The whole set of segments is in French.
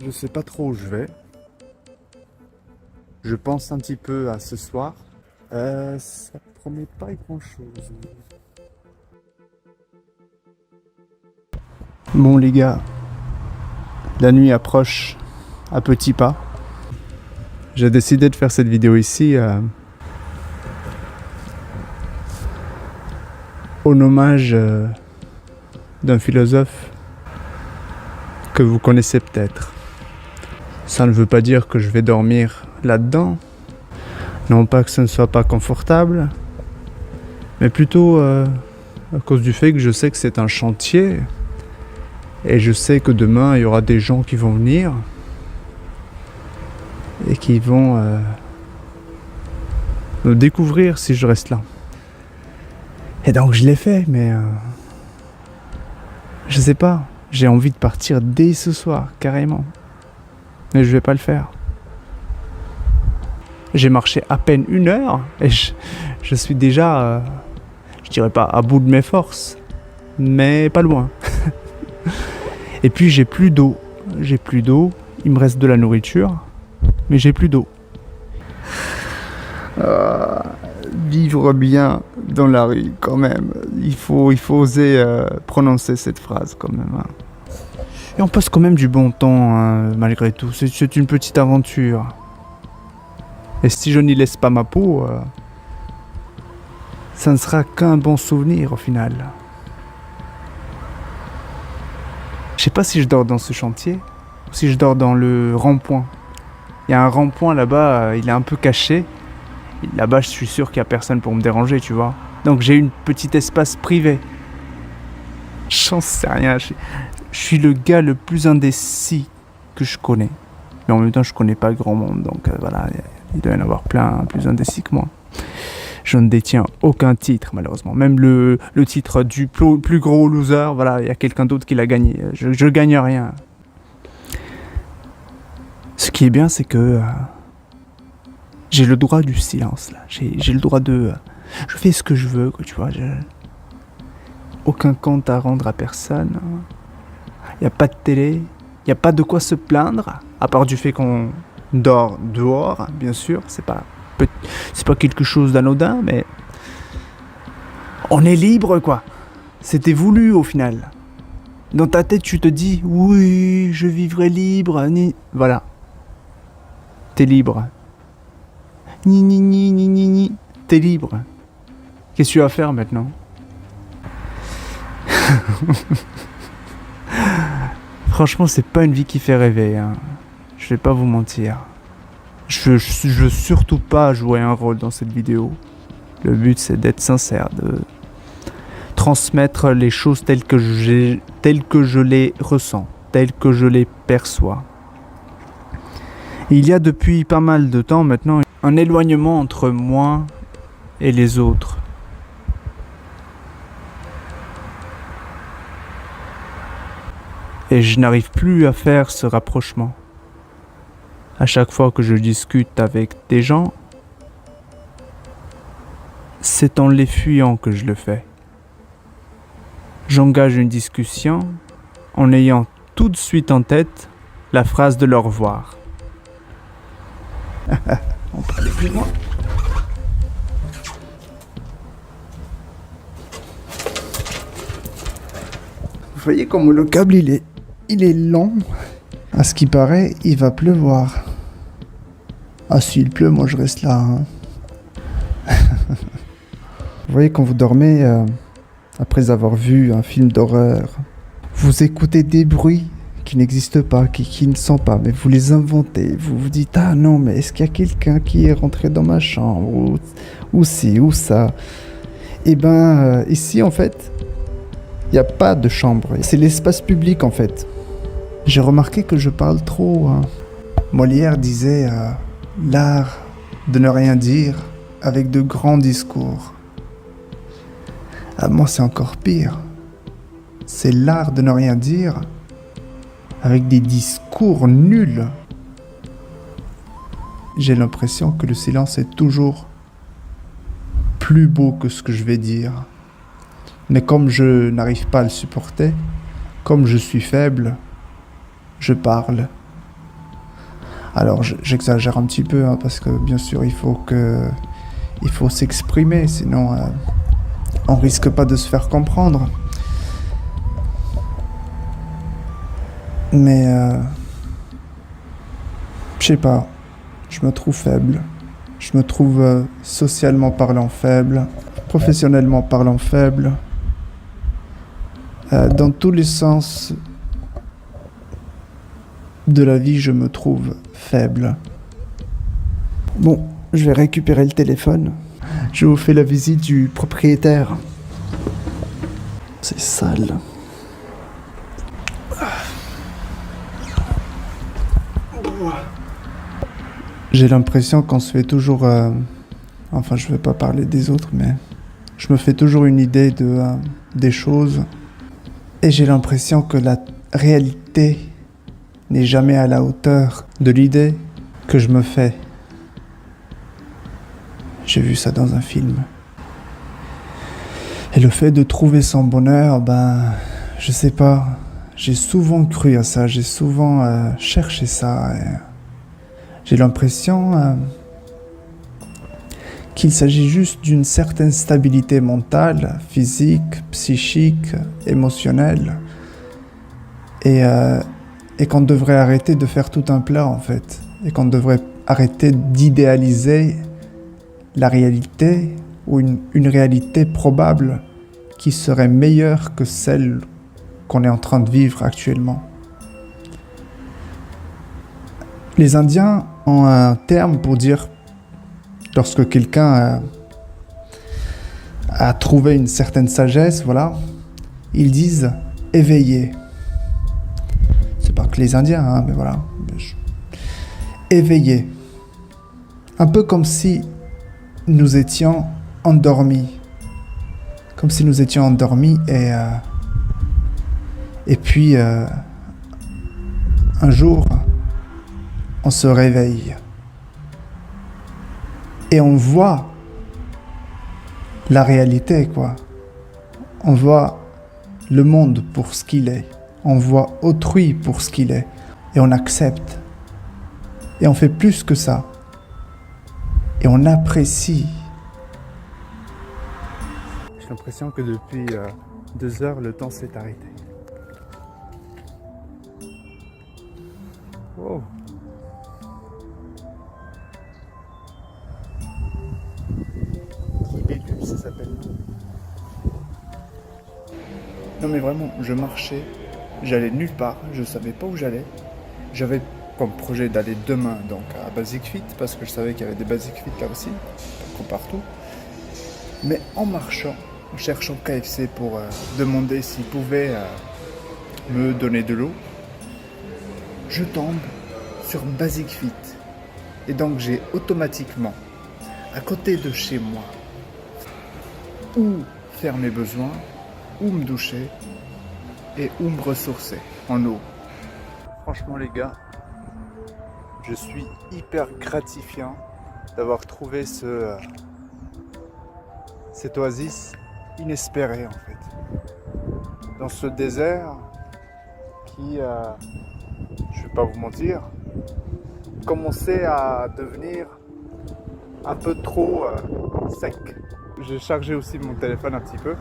Je sais pas trop où je vais. Je pense un petit peu à ce soir. Ça promet pas grand chose. Bon les gars, la nuit approche à petits pas. J'ai décidé de faire cette vidéo ici en hommage d'un philosophe que vous connaissez peut-être. Ça ne veut pas dire que je vais dormir là-dedans. Non pas que ce ne soit pas confortable, mais plutôt à cause du fait que je sais que c'est un chantier et je sais que demain il y aura des gens qui vont venir et qui vont me découvrir si je reste là. Et donc je l'ai fait, mais je sais pas, j'ai envie de partir dès ce soir, carrément. Mais je vais pas le faire. J'ai marché à peine 1 heure et je suis déjà, je dirais pas à bout de mes forces, mais pas loin. Et puis j'ai plus d'eau. Il me reste de la nourriture, mais j'ai plus d'eau. Vivre bien dans la rue quand même. Il faut oser prononcer cette phrase quand même. Hein. Et on passe quand même du bon temps hein, malgré tout. C'est une petite aventure. Et si je n'y laisse pas ma peau, ça ne sera qu'un bon souvenir au final. Je sais pas si je dors dans ce chantier ou si je dors dans le rond-point. Il y a un rond-point là-bas, il est un peu caché. Là-bas, je suis sûr qu'il n'y a personne pour me déranger, tu vois. Donc j'ai une petite espace privé. J'en sais rien. Je suis le gars le plus indécis que je connais. Mais en même temps, je connais pas grand monde. Donc voilà, il doit y en avoir plein plus indécis que moi. Je ne détiens aucun titre, malheureusement. Même le titre du plus gros loser, voilà, il y a quelqu'un d'autre qui l'a gagné. Je gagne rien. Ce qui est bien, c'est que j'ai le droit du silence, là. J'ai le droit de... je fais ce que je veux, quoi, tu vois. Aucun compte à rendre à personne. Il n'y a pas de télé. Il n'y a pas de quoi se plaindre, à part du fait qu'on dort dehors, bien sûr. C'est pas quelque chose d'anodin, mais on est libre, quoi. C'était voulu, au final. Dans ta tête, tu te dis, oui, je vivrai libre, voilà. T'es libre. Ni. T'es libre. Qu'est-ce que tu vas faire maintenant? Franchement, c'est pas une vie qui fait rêver, hein. Je vais pas vous mentir. Je veux surtout pas jouer un rôle dans cette vidéo. Le but, c'est d'être sincère, de transmettre les choses telles que je les ressens, telles que je les perçois. Il y a depuis pas mal de temps maintenant un éloignement entre moi et les autres. Et je n'arrive plus à faire ce rapprochement. À chaque fois que je discute avec des gens, c'est en les fuyant que je le fais. J'engage une discussion en ayant tout de suite en tête la phrase de leur revoir. On peut aller plus loin. Vous voyez comme le câble il est long. À ce qui paraît, il va pleuvoir. Ah, s'il pleut, moi je reste là. Hein. Vous voyez, quand vous dormez, après avoir vu un film d'horreur, vous écoutez des bruits qui n'existent pas, qui ne sont pas, mais vous les inventez. Vous vous dites, ah non, mais est-ce qu'il y a quelqu'un qui est rentré dans ma chambre ou ci, ou ça. Et ben, ici, en fait, il n'y a pas de chambre. C'est l'espace public, en fait. J'ai remarqué que je parle trop. Hein. Molière disait l'art de ne rien dire avec de grands discours. Ah, moi, c'est encore pire. C'est l'art de ne rien dire avec des discours nuls. j'ai l'impression que le silence est toujours plus beau que ce que je vais dire. Mais comme je n'arrive pas à le supporter, comme je suis faible, je parle. Alors j'exagère un petit peu, hein, parce que bien sûr il faut s'exprimer, sinon on risque pas de se faire comprendre. Mais je sais pas, je me trouve faible. Je me trouve socialement parlant faible, professionnellement parlant faible. Dans tous les sens de la vie, je me trouve faible. Bon, je vais récupérer le téléphone. Je vous fais la visite du propriétaire. C'est sale. J'ai l'impression qu'on se fait toujours... Enfin, je ne vais pas parler des autres, mais... Je me fais toujours une idée des choses. Et j'ai l'impression que la réalité n'est jamais à la hauteur de l'idée que je me fais. J'ai vu ça dans un film. Et le fait de trouver son bonheur, je sais pas. J'ai souvent cru à ça, j'ai souvent cherché ça. Et j'ai l'impression qu'il s'agit juste d'une certaine stabilité mentale, physique, psychique, émotionnelle. Et qu'on devrait arrêter de faire tout un plat en fait. Et qu'on devrait arrêter d'idéaliser la réalité ou une réalité probable qui serait meilleure que celle qu'on est en train de vivre actuellement. Les Indiens ont un terme pour dire lorsque quelqu'un a trouvé une certaine sagesse, voilà, ils disent éveillé. C'est pas que les Indiens, hein, mais voilà. Éveillé. Un peu comme si nous étions endormis. Comme si nous étions endormis et puis un jour, on se réveille. Et on voit la réalité, quoi. On voit le monde pour ce qu'il est. On voit autrui pour ce qu'il est. Et on accepte. Et on fait plus que ça. Et on apprécie. J'ai l'impression que depuis 2 heures, le temps s'est arrêté. Wow. Libellule, ça s'appelle. Non mais vraiment, je marchais, j'allais nulle part, je savais pas où j'allais. J'avais comme projet d'aller demain donc à Basic Fit parce que je savais qu'il y avait des Basic Fit là aussi, comme partout. Mais en marchant, en cherchant KFC pour demander s'il pouvait me donner de l'eau, je tombe sur Basic Fit. Et donc j'ai automatiquement, à côté de chez moi, où faire mes besoins, où me doucher et où me ressourcer en eau. Franchement les gars, je suis hyper gratifiant d'avoir trouvé cette oasis inespérée en fait. Dans ce désert qui, je vais pas vous mentir, commençait à devenir un peu trop sec. J'ai chargé aussi mon téléphone un petit peu.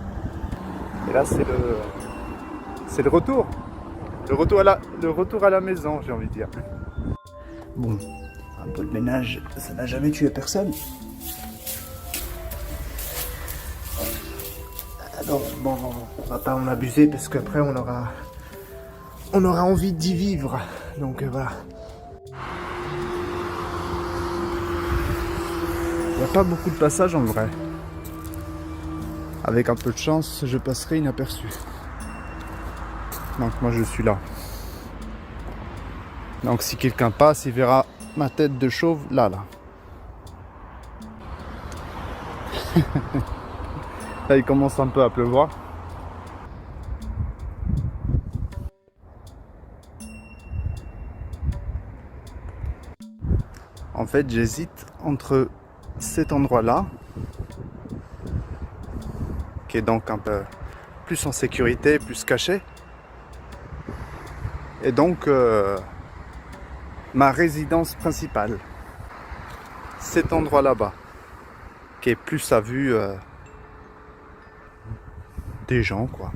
Et là c'est le retour. Le retour à la maison, j'ai envie de dire. Bon, un peu de ménage, ça n'a jamais tué personne. Alors, bon, on va pas en abuser parce qu'après on aura envie d'y vivre. Donc voilà. Il n'y a pas beaucoup de passages en vrai. Avec un peu de chance, je passerai inaperçu. Donc moi je suis là. Donc si quelqu'un passe, il verra ma tête de chauve là. Là il commence un peu à pleuvoir. En fait, j'hésite entre cet endroit-là, qui est donc un peu plus en sécurité, plus caché, et donc ma résidence principale. Cet endroit là-bas, qui est plus à vue des gens, quoi.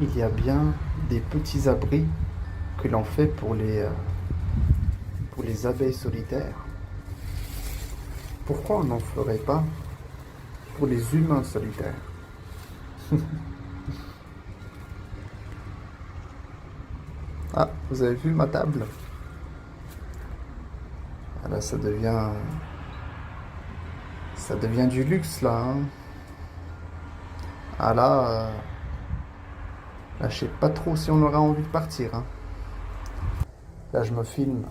Il y a bien des petits abris que l'on fait pour les abeilles solitaires. Pourquoi on n'en ferait pas pour les humains solitaires? Ah, vous avez vu ma table? Ah là, ça devient du luxe là, hein. Ah là, là, je sais pas trop si on aura envie de partir, hein. Là, je me filme,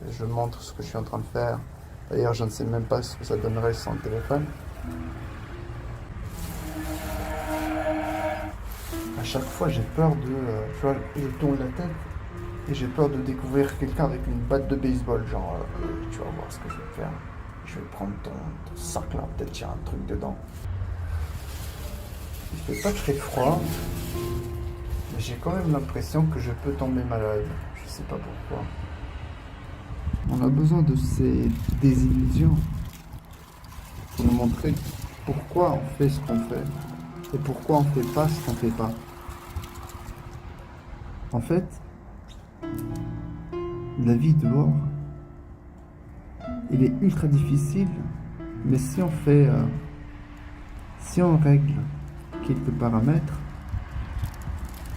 je montre ce que je suis en train de faire. D'ailleurs, je ne sais même pas ce que ça donnerait sans le téléphone. À chaque fois, j'ai peur de... tu vois, je tourne la tête et j'ai peur de découvrir quelqu'un avec une batte de baseball. Genre, tu vas voir ce que je vais faire. Je vais prendre ton sac là, peut-être qu'il y a un truc dedans. Il fait pas très froid, mais j'ai quand même l'impression que je peux tomber malade. Je sais pas pourquoi. On a besoin de ces désillusions pour nous montrer pourquoi on fait ce qu'on fait et pourquoi on fait pas ce qu'on fait pas. En fait, la vie dehors, il est ultra difficile, mais si on règle quelques paramètres,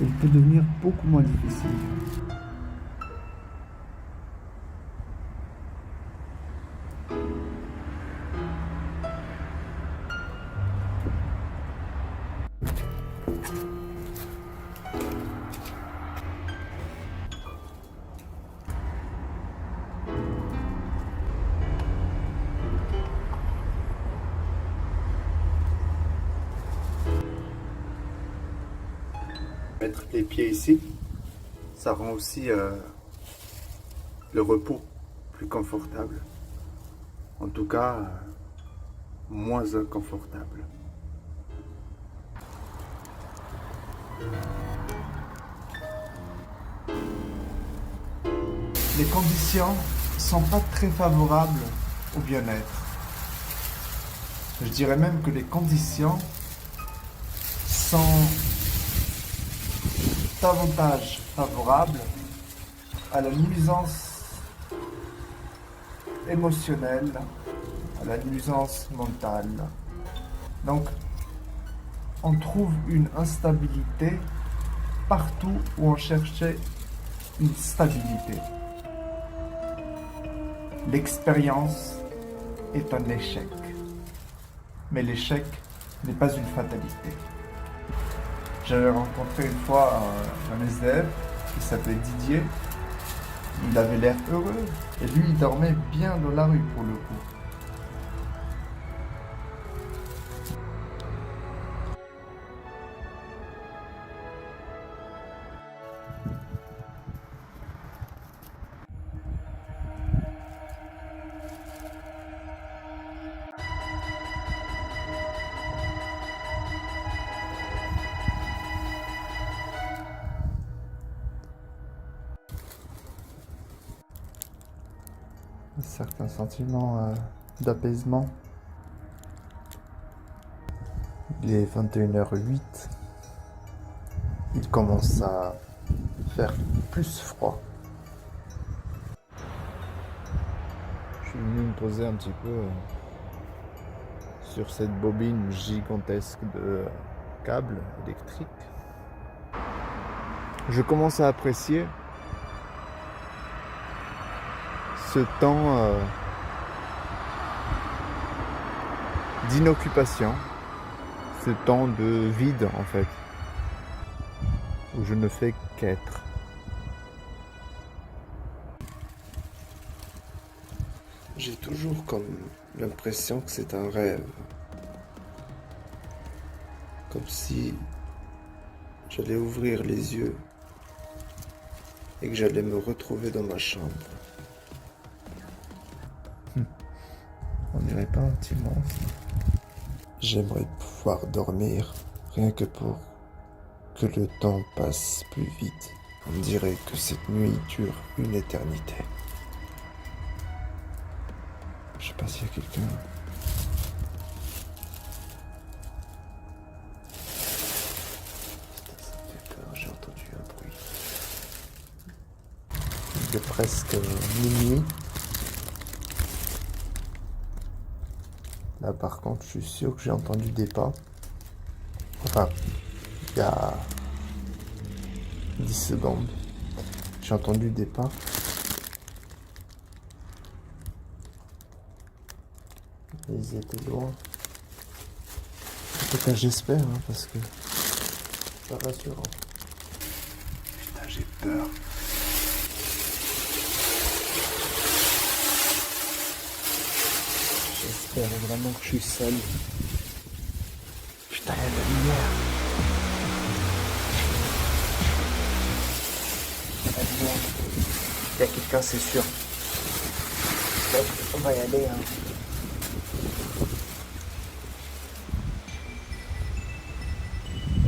il peut devenir beaucoup moins difficile. Mettre les pieds ici, ça rend aussi le repos plus confortable. En tout cas, moins inconfortable. Les conditions sont pas très favorables au bien-être. Je dirais même que les conditions sont davantage favorables à la nuisance émotionnelle, à la nuisance mentale. Donc, on trouve une instabilité partout où on cherchait une stabilité. L'expérience est un échec. Mais l'échec n'est pas une fatalité. J'avais rencontré une fois un SDF qui s'appelait Didier. Il avait l'air heureux et lui, il dormait bien dans la rue pour le coup. Certains sentiments d'apaisement. Il est 21h08. Il commence à faire plus froid. Je suis venu me poser un petit peu sur cette bobine gigantesque de câbles électriques. Je commence à apprécier ce temps d'inoccupation, ce temps de vide en fait, où je ne fais qu'être. J'ai toujours comme l'impression que c'est un rêve. Comme si j'allais ouvrir les yeux et que j'allais me retrouver dans ma chambre. On dirait pas un petit monstre. J'aimerais pouvoir dormir, rien que pour que le temps passe plus vite. On dirait que cette nuit dure une éternité. Je sais pas s'il y a quelqu'un. Putain, ça me fait peur, j'ai entendu un bruit. Il est presque minuit. Là par contre, je suis sûr que j'ai entendu des pas. Enfin, il y a 10 secondes, j'ai entendu des pas. Ils étaient loin. En tout cas, j'espère, hein, parce que c'est pas rassurant. Putain, j'ai peur. J'espère vraiment que je suis seul. Putain, il y a de la lumière. Il y a quelqu'un, c'est sûr. On va y aller. Hein.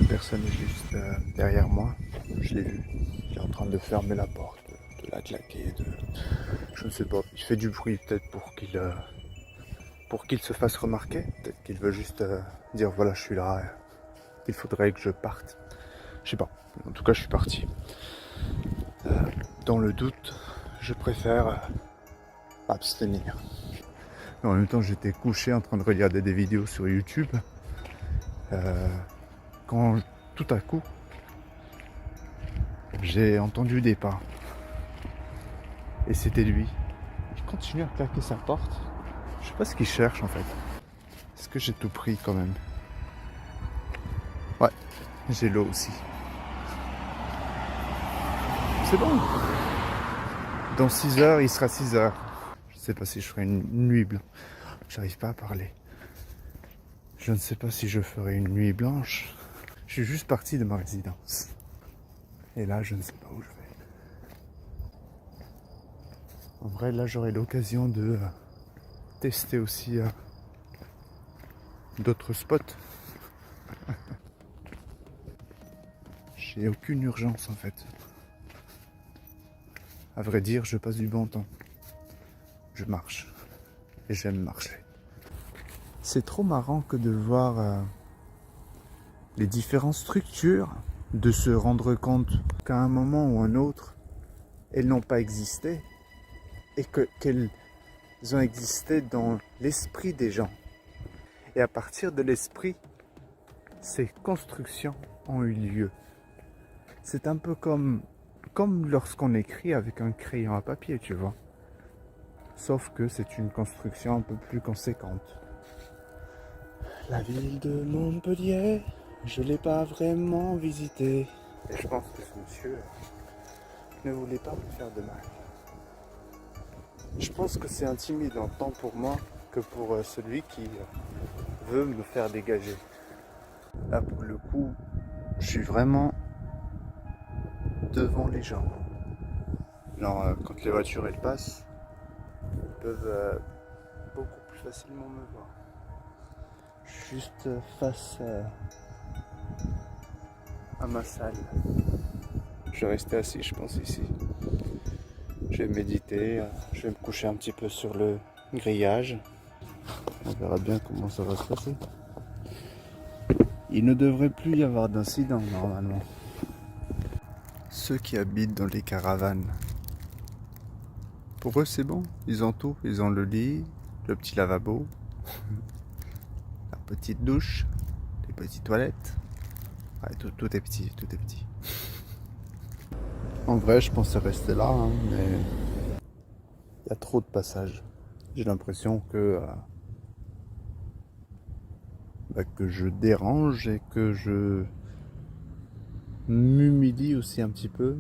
La personne est juste derrière moi. Je l'ai vu. Il est en train de fermer la porte, de la claquer. Je ne sais pas. Il fait du bruit peut-être pour qu'il se fasse remarquer. Peut-être qu'il veut juste dire voilà, je suis là. Il faudrait que je parte. Je sais pas. En tout cas, je suis parti. Dans le doute, je préfère abstenir. En même temps, j'étais couché en train de regarder des vidéos sur YouTube. Quand tout à coup, j'ai entendu des pas. Et c'était lui. Il continue à claquer sa porte. Je sais pas ce qu'il cherche en fait. Est-ce que j'ai tout pris quand même? Ouais, j'ai l'eau aussi. C'est bon. Dans 6 heures, il sera 6 heures. Je ne sais pas si je ferai une nuit blanche. J'arrive pas à parler. Je ne sais pas si je ferai une nuit blanche. Je suis juste parti de ma résidence. Et là, je ne sais pas où je vais. En vrai, là, j'aurai l'occasion de tester aussi d'autres spots. J'ai aucune urgence en fait. À vrai dire, je passe du bon temps. Je marche. Et j'aime marcher. C'est trop marrant que de voir les différentes structures, de se rendre compte qu'à un moment ou un autre, elles n'ont pas existé et qu'elles ont existé dans l'esprit des gens. Et à partir de l'esprit, ces constructions ont eu lieu. C'est un peu comme lorsqu'on écrit avec un crayon à papier, tu vois. Sauf que c'est une construction un peu plus conséquente. La ville de Montpellier, je ne l'ai pas vraiment visitée. Et je pense que ce monsieur ne voulait pas me faire de mal. Je pense que c'est intimidant tant pour moi que pour celui qui veut me faire dégager. Là pour le coup, je suis vraiment devant les gens. Genre quand les voitures elles passent, ils peuvent beaucoup plus facilement me voir. Je suis juste face à ma salle. Je vais rester assis, je pense, ici. Je vais méditer, je vais me coucher un petit peu sur le grillage. On verra bien comment ça va se passer. Il ne devrait plus y avoir d'incident normalement. Ceux qui habitent dans les caravanes, pour eux c'est bon, ils ont tout. Ils ont le lit, le petit lavabo, la petite douche, les petites toilettes. Ouais, tout est petit, tout est petit. En vrai, je pensais rester là, hein, mais il y a trop de passages. J'ai l'impression que je dérange et que je m'humilie aussi un petit peu.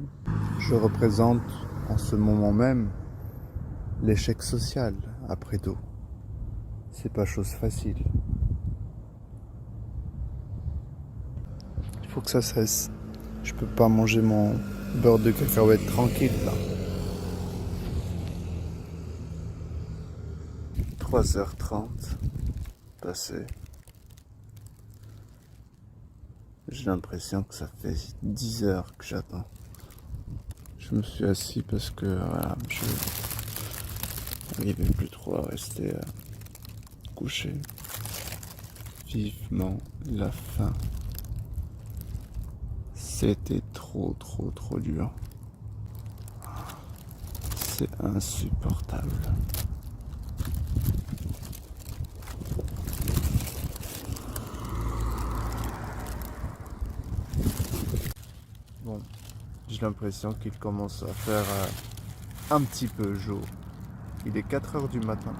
Je représente en ce moment même l'échec social après tout. C'est pas chose facile. Il faut que ça cesse. Je peux pas manger mon beurre de cacahuète tranquille là. 3h30 passé. J'ai l'impression que ça fait 10 heures que j'attends. Je me suis assis parce que voilà, je n'arrivais plus trop à rester couché. Vivement la fin. C'était trop dur. C'est insupportable. Bon, j'ai l'impression qu'il commence à faire un petit peu jour. Il est 4 heures du matin.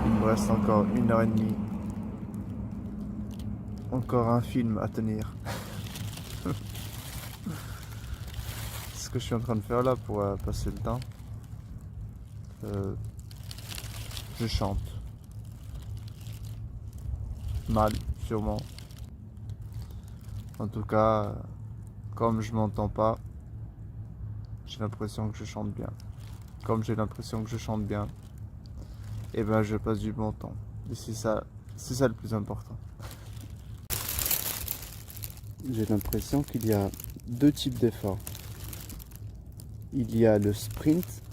Il me reste encore 1h30. Encore un film à tenir. Ce que je suis en train de faire là pour passer le temps. Je chante. Mal, sûrement. En tout cas, comme je m'entends pas, j'ai l'impression que je chante bien. Comme j'ai l'impression que je chante bien, et ben je passe du bon temps. Et c'est ça le plus important. J'ai l'impression qu'il y a deux types d'efforts. Il y a le sprint,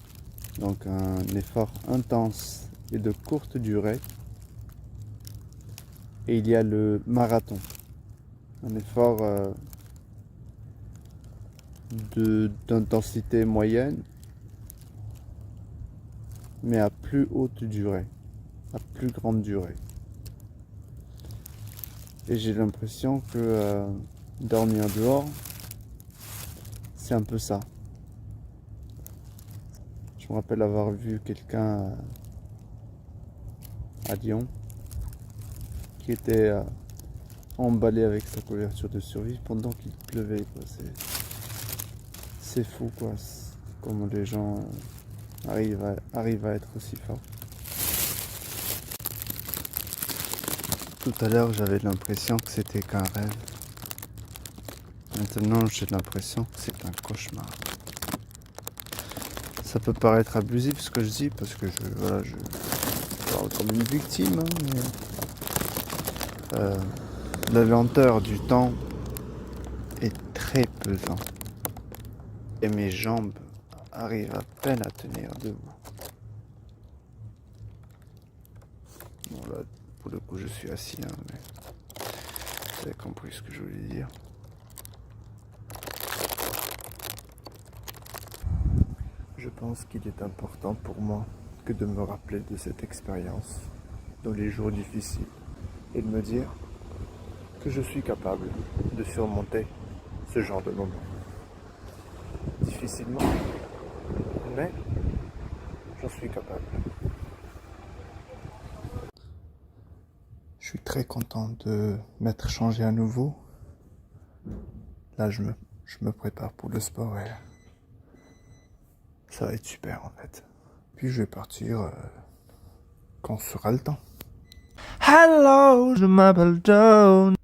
donc un effort intense et de courte durée. Et il y a le marathon, un effort d'intensité moyenne, mais à plus haute durée, à plus grande durée. Et j'ai l'impression que dormir dehors, c'est un peu ça. Je me rappelle avoir vu quelqu'un à Lyon qui était emballé avec sa couverture de survie pendant qu'il pleuvait, quoi. C'est fou, quoi. Comment les gens arrivent à être aussi forts. Tout à l'heure, j'avais l'impression que c'était qu'un rêve. Maintenant, j'ai l'impression que c'est un cauchemar. Ça peut paraître abusif ce que je dis, parce que je parle comme une victime, hein, mais la lenteur du temps est très pesante. Et mes jambes arrivent à peine à tenir debout. Bon là, pour le coup, je suis assis, hein, mais vous avez compris ce que je voulais dire. Je pense qu'il est important pour moi que de me rappeler de cette expérience dans les jours difficiles et de me dire que je suis capable de surmonter ce genre de moment. Difficilement, mais j'en suis capable. Je suis très content de m'être changé à nouveau. Là, je me prépare pour le sport et ça va être super en fait. Puis je vais partir quand sera le temps. Hello, je m'appelle Joe.